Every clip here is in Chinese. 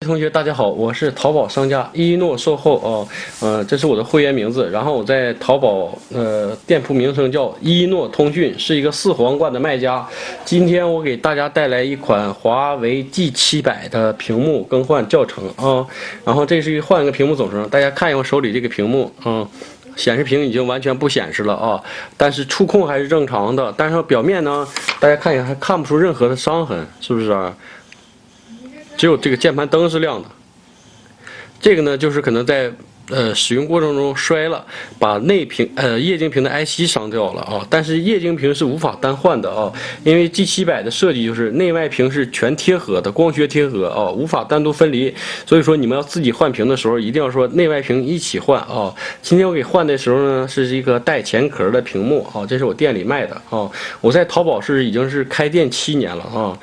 同学，大家好，我是淘宝商家一诺售后这是我的会员名字。然后我在淘宝店铺名称叫一诺通讯，是一个4皇冠的卖家。今天我给大家带来一款华为 G700的屏幕更换教程啊。然后这是换一个屏幕总成，大家看一下我手里这个屏幕啊。显示屏已经完全不显示了啊，但是触控还是正常的。但是表面呢，大家看一下还看不出任何的伤痕，是不是啊？只有这个键盘灯是亮的。这个呢，就是可能在使用过程中摔了，把内屏液晶屏的 IC 伤掉了啊。但是液晶屏是无法单换的啊，因为 G700的设计就是内外屏是全贴合的，光学贴合啊，无法单独分离。所以说你们要自己换屏的时候，一定要说内外屏一起换啊。今天我给换的时候呢，是一个带前壳的屏幕啊，这是我店里卖的啊。我在淘宝已经是开店7年了啊，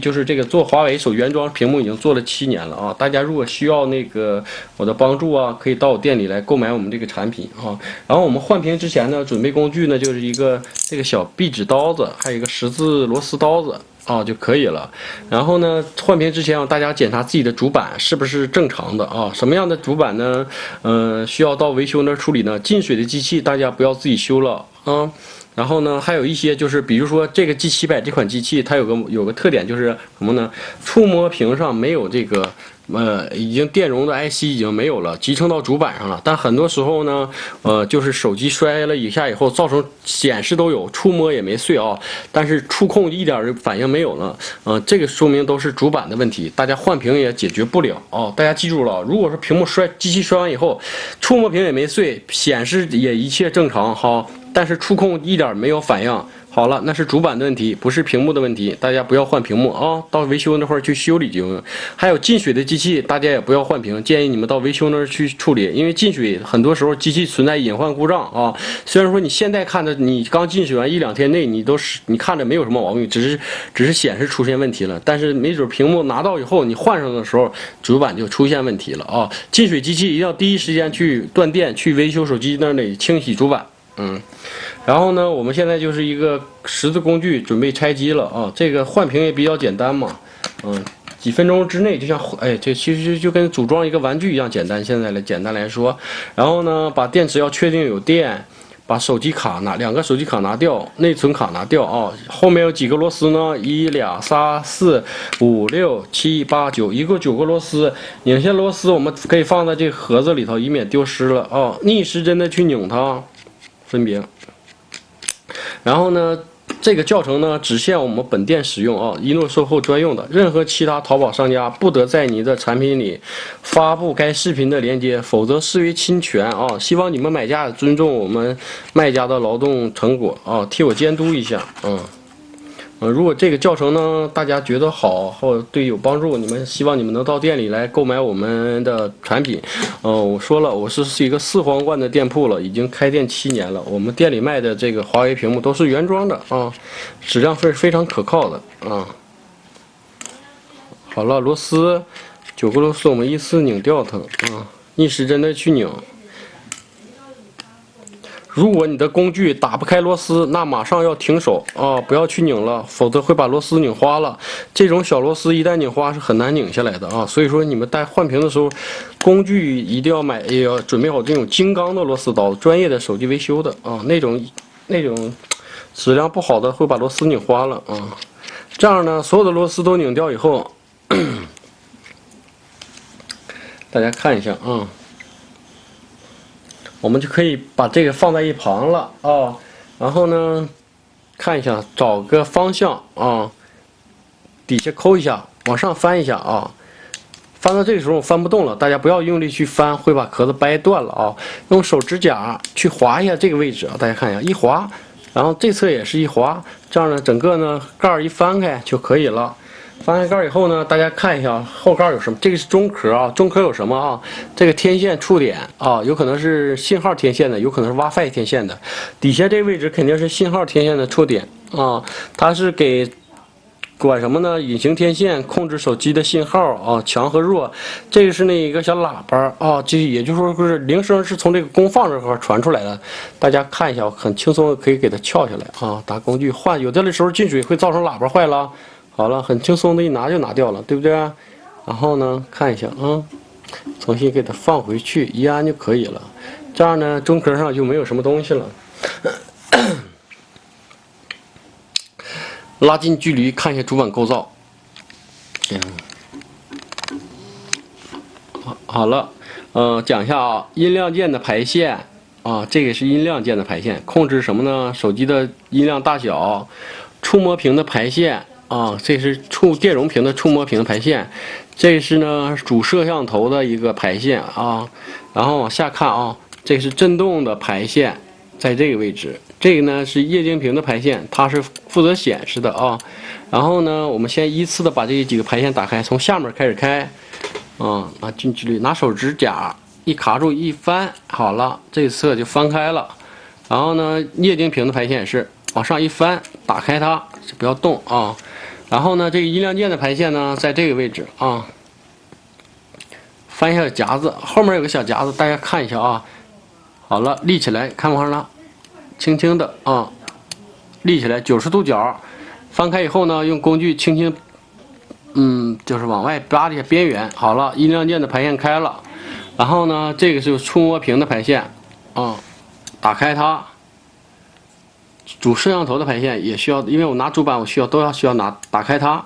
就是这个做华为手原装屏幕已经做了7年了啊。大家如果需要那个我的帮助啊，可以到我店里来购买我们这个产品啊。然后我们换屏之前呢，准备工具呢就是一个这个小壁纸刀子，还有一个10字螺丝刀子啊就可以了。然后呢，换屏之前大家检查自己的主板是不是正常的啊？什么样的主板呢？需要到维修那儿处理呢？进水的机器大家不要自己修了啊。然后呢，还有一些就是，比如说这个 G700这款机器，它有个特点就是什么呢？触摸屏上没有这个已经电容的 IC 已经没有了，集成到主板上了。但很多时候呢，就是手机摔了一下以后，造成显示都有，触摸也没碎啊，但是触控一点反应没有了。这个说明都是主板的问题，大家换屏也解决不了啊。大家记住了，如果说屏幕机器摔完以后，触摸屏也没碎，显示也一切正常哈。但是触控一点没有反应，好了，那是主板的问题，不是屏幕的问题。大家不要换屏幕啊，到维修那块儿去修理就行。还有进水的机器，大家也不要换屏，建议你们到维修那儿去处理，因为进水很多时候机器存在隐患故障啊。虽然说你现在看着你刚进水完1、2天内你看着没有什么毛病，只是显示出现问题了，但是没准屏幕拿到以后你换上的时候，主板就出现问题了啊。进水机器一定要第一时间去断电，去维修手机那里清洗主板。然后呢，我们现在就是一个10字工具准备拆机了啊。这个换屏也比较简单嘛，几分钟之内就像这其实就跟组装一个玩具一样简单。现在简单来说，然后呢，把电池要确定有电，把手机卡2个手机卡拿掉，内存卡拿掉啊。后面有几个螺丝呢？1、2、3、4、5、6、7、8、9，一共9个螺丝。拧下螺丝，我们可以放在这个盒子里头，以免丢失了啊。逆时针的去拧它。分别，然后呢，这个教程呢只限我们本店使用啊，一诺售后专用的，任何其他淘宝商家不得在你的产品里发布该视频的链接，否则视为侵权啊。希望你们买家尊重我们卖家的劳动成果啊，替我监督一下如果这个教程呢，大家觉得好或对有帮助，希望你们能到店里来购买我们的产品。我说了，我是一个4皇冠的店铺了，已经开店7年了。我们店里卖的这个华为屏幕都是原装的啊，质量是非常可靠的啊。好了，螺丝9个螺丝我们依次拧掉它啊，逆时针的去拧。如果你的工具打不开螺丝，那马上要停手啊，不要去拧了，否则会把螺丝拧花了。这种小螺丝一旦拧花是很难拧下来的啊，所以说你们在换屏的时候，工具一定要也要准备好这种精钢的螺丝刀，专业的手机维修的啊，那种质量不好的会把螺丝拧花了啊。这样呢，所有的螺丝都拧掉以后，大家看一下啊。我们就可以把这个放在一旁了啊，然后呢，看一下，找个方向啊，底下抠一下，往上翻一下啊，翻到这个时候翻不动了，大家不要用力去翻，会把壳子掰断了啊。用手指甲去划一下这个位置啊，大家看一下，一划，然后这侧也是一划，这样呢，整个呢盖儿一翻开就可以了。翻开盖以后呢，大家看一下后盖有什么？这个是中壳啊，中壳有什么啊？这个天线触点啊，有可能是信号天线的，有可能是 WiFi 天线的。底下这个位置肯定是信号天线的触点啊，它是管什么呢？隐形天线控制手机的信号啊，强和弱。这个是那一个小喇叭啊，这也就是说是铃声是从这个功放这块传出来的。大家看一下，很轻松的可以给它撬下来啊。打工具换，有的时候进水会造成喇叭坏了。好了，很轻松的一拿就拿掉了，对不对？然后呢，看一下啊，重新给它放回去，一按就可以了。这样呢，中壳上就没有什么东西了。拉近距离看一下主板构造。好了，讲一下啊，音量键的排线啊，这个是音量键的排线，控制什么呢？手机的音量大小，触摸屏的排线啊，这是电容屏的触摸屏的排线，这是呢主摄像头的一个排线啊，然后往下看啊，这是震动的排线，在这个位置，这个呢是液晶屏的排线，它是负责显示的啊，然后呢，我们先依次的把这几个排线打开，从下面开始开。拿近距离，拿手指甲一卡住一翻，好了，这侧就翻开了。然后呢，液晶屏的排线也是往上一翻，打开它，不要动啊。然后呢，这个音量键的排线呢，在这个位置啊，翻一下夹子，后面有个小夹子，大家看一下啊。好了，立起来，看不看了？轻轻的啊，立起来90度角，翻开以后呢，用工具轻轻。就是往外扒这些边缘。好了，音量键的排线开了，然后呢，这个是触摸屏的排线，打开它。主摄像头的排线也需要，因为我拿主板，我需要打开它。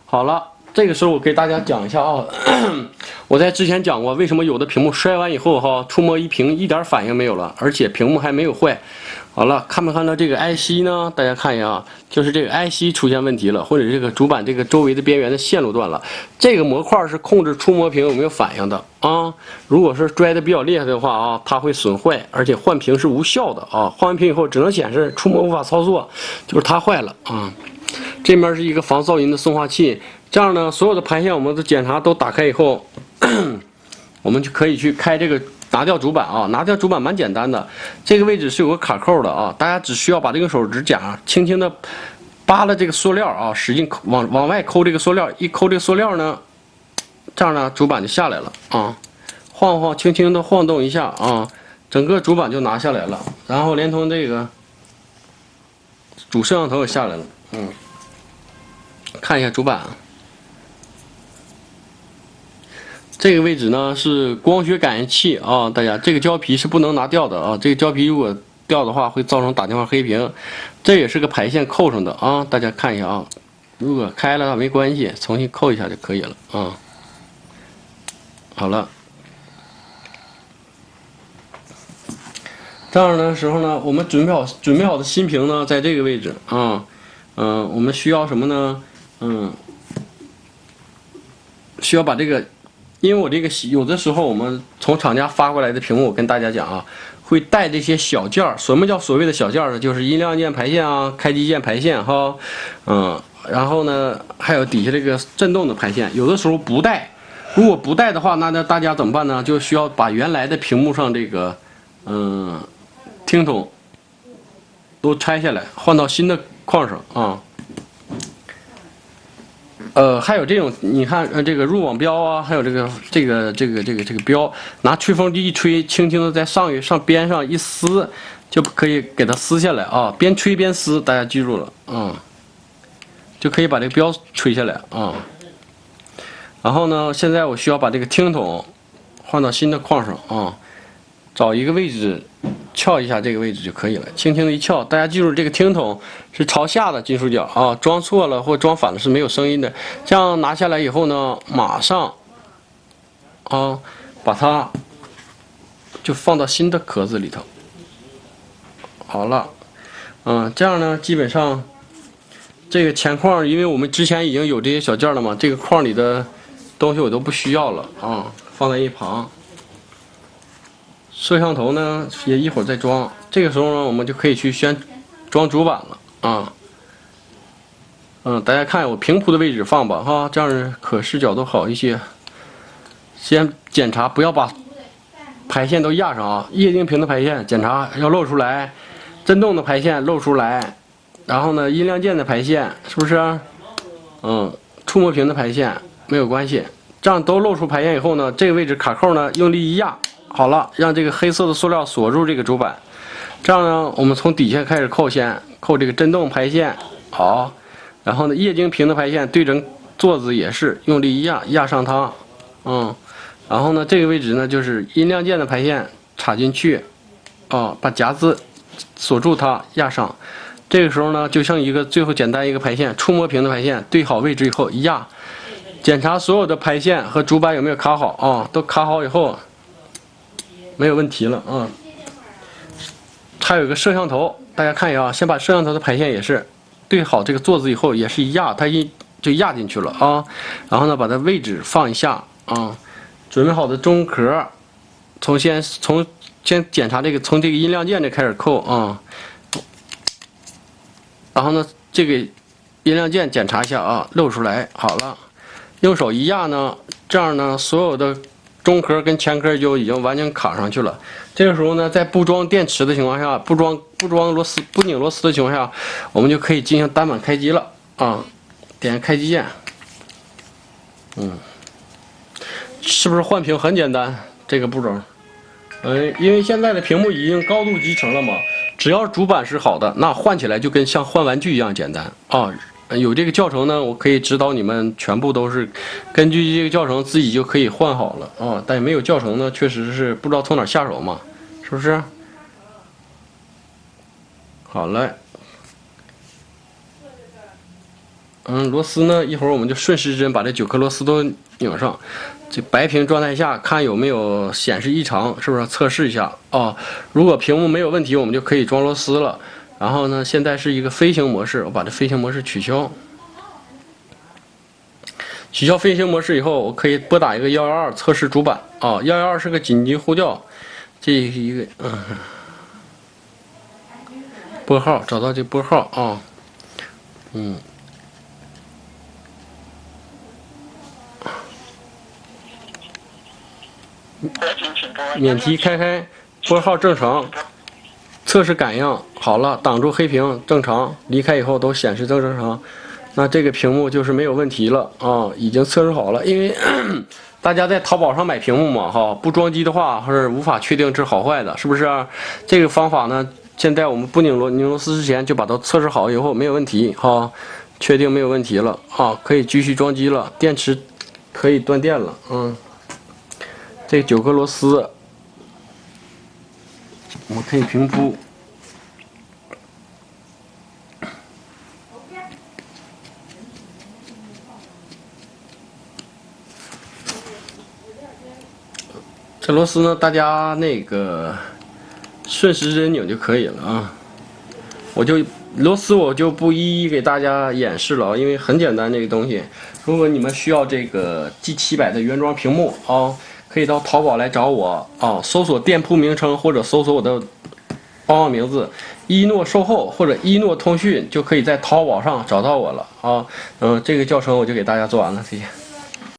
好了，这个时候我给大家讲一下啊，我在之前讲过，为什么有的屏幕摔完以后哈，触摸一屏一点反应没有了，而且屏幕还没有坏。好了，看没看到这个 IC 呢？大家看一下啊，就是这个 IC 出现问题了，或者这个主板这个周围的边缘的线路断了。这个模块是控制触摸屏有没有反应的啊。如果是摔的比较厉害的话啊，它会损坏，而且换屏是无效的啊。换完屏以后只能显示触摸无法操作，就是它坏了啊。这面是一个防噪音的送话器，这样呢，所有的排线我们的检查都打开以后，我们就可以去开这个。拿掉主板啊，拿掉主板蛮简单的，这个位置是有个卡扣的啊，大家只需要把这个手指甲轻轻的扒了这个塑料啊，使劲往外抠这个塑料，一抠这个塑料呢，这样呢主板就下来了啊，轻轻的晃动一下啊，整个主板就拿下来了，然后连同这个主摄像头也下来了，看一下主板。这个位置呢是光学感应器啊，大家这个胶皮是不能拿掉的啊，这个胶皮如果掉的话会造成打电话黑屏，这也是个排线扣上的啊，大家看一下啊，如果开了没关系，重新扣一下就可以了啊。好了，这样的时候呢，我们准备好的新屏呢，在这个位置啊，我们需要什么呢？需要把这个。因为我这个有的时候我们从厂家发过来的屏幕，我跟大家讲啊，会带这些小件儿。什么叫所谓的小件儿呢？就是音量键排线啊，开机键排线哈，然后呢还有底下这个震动的排线。有的时候不带，如果不带的话，那大家怎么办呢？就需要把原来的屏幕上这个听筒都拆下来，换到新的框上啊。还有这种，你看，这个入网标啊，还有这个标，拿吹风机一吹，轻轻的在上边上一撕，就可以给它撕下来啊，边吹边撕，大家记住了啊，就可以把这个标吹下来啊。然后呢，现在我需要把这个听筒换到新的框上啊，找一个位置。撬一下这个位置就可以了，轻轻的一撬，大家记住这个听筒是朝下的金属角啊，装错了或装反了是没有声音的。这样拿下来以后呢，马上把它就放到新的壳子里头。好了，这样呢，基本上这个前框，因为我们之前已经有这些小件了嘛，这个框里的东西我都不需要了啊，放在一旁。摄像头呢也一会儿再装，这个时候呢我们就可以去先装主板了啊。大家看我平铺的位置放吧哈，这样可视角都好一些。先检查，不要把排线都压上啊，液晶屏的排线检查要露出来，震动的排线露出来，然后呢音量键的排线是不是？触摸屏的排线没有关系，这样都露出排线以后呢，这个位置卡扣呢用力一压。好了，让这个黑色的塑料锁住这个主板，这样呢，我们从底下开始扣，先扣这个震动排线，好，然后呢，液晶屏的排线对准座子也是用力一压，压上它，然后呢，这个位置呢就是音量键的排线插进去，把夹子锁住它，压上。这个时候呢，就剩一个最后简单一个排线，触摸屏的排线，对好位置以后一压，检查所有的排线和主板有没有卡好都卡好以后，没有问题了还有一个摄像头，大家看一下先把摄像头的排线也是对好这个座子以后，也是一压，它就压进去了然后呢，把它位置放一下准备好的中壳，先检查这个，从这个音量键这开始扣然后呢，这个音量键检查一下露出来好了，用手一压呢，这样呢，所有的中壳跟前壳就已经完全卡上去了。这个时候呢，在不装电池的情况下，不装螺丝、不拧螺丝的情况下，我们就可以进行单板开机了点开机键，是不是换屏很简单？这个步骤，因为现在的屏幕已经高度集成了嘛。只要主板是好的，那换起来就跟像换玩具一样简单有这个教程呢，我可以指导你们，全部都是根据这个教程自己就可以换好了但没有教程呢，确实是不知道从哪下手嘛，是不是？好嘞，螺丝呢，一会儿我们就顺时针把这9颗螺丝都拧上。这白屏状态下看有没有显示异常，是不是测试一下如果屏幕没有问题，我们就可以装螺丝了。然后呢，现在是一个飞行模式，我把这飞行模式取消。取消飞行模式以后，我可以拨打一个112测试主板112是个紧急呼叫，这一个拨号，找到这拨号免提开，拨号正常，测试感应好了，挡住黑屏正常，离开以后都显示正常，那这个屏幕就是没有问题了已经测试好了。因为大家在淘宝上买屏幕嘛不装机的话是无法确定是好坏的，是不是这个方法呢，现在我们不拧螺丝之前就把它测试好以后没有问题确定没有问题了可以继续装机了，电池可以断电了这9颗螺丝我们可以平铺，这螺丝呢，大家那个顺时针拧就可以了螺丝我就不一一给大家演示了因为很简单这个东西。如果你们需要这个 G700的原装屏幕可以到淘宝来找我搜索店铺名称或者搜索我的官网名字一诺售后或者一诺通讯，就可以在淘宝上找到我了这个教程我就给大家做完了，谢谢。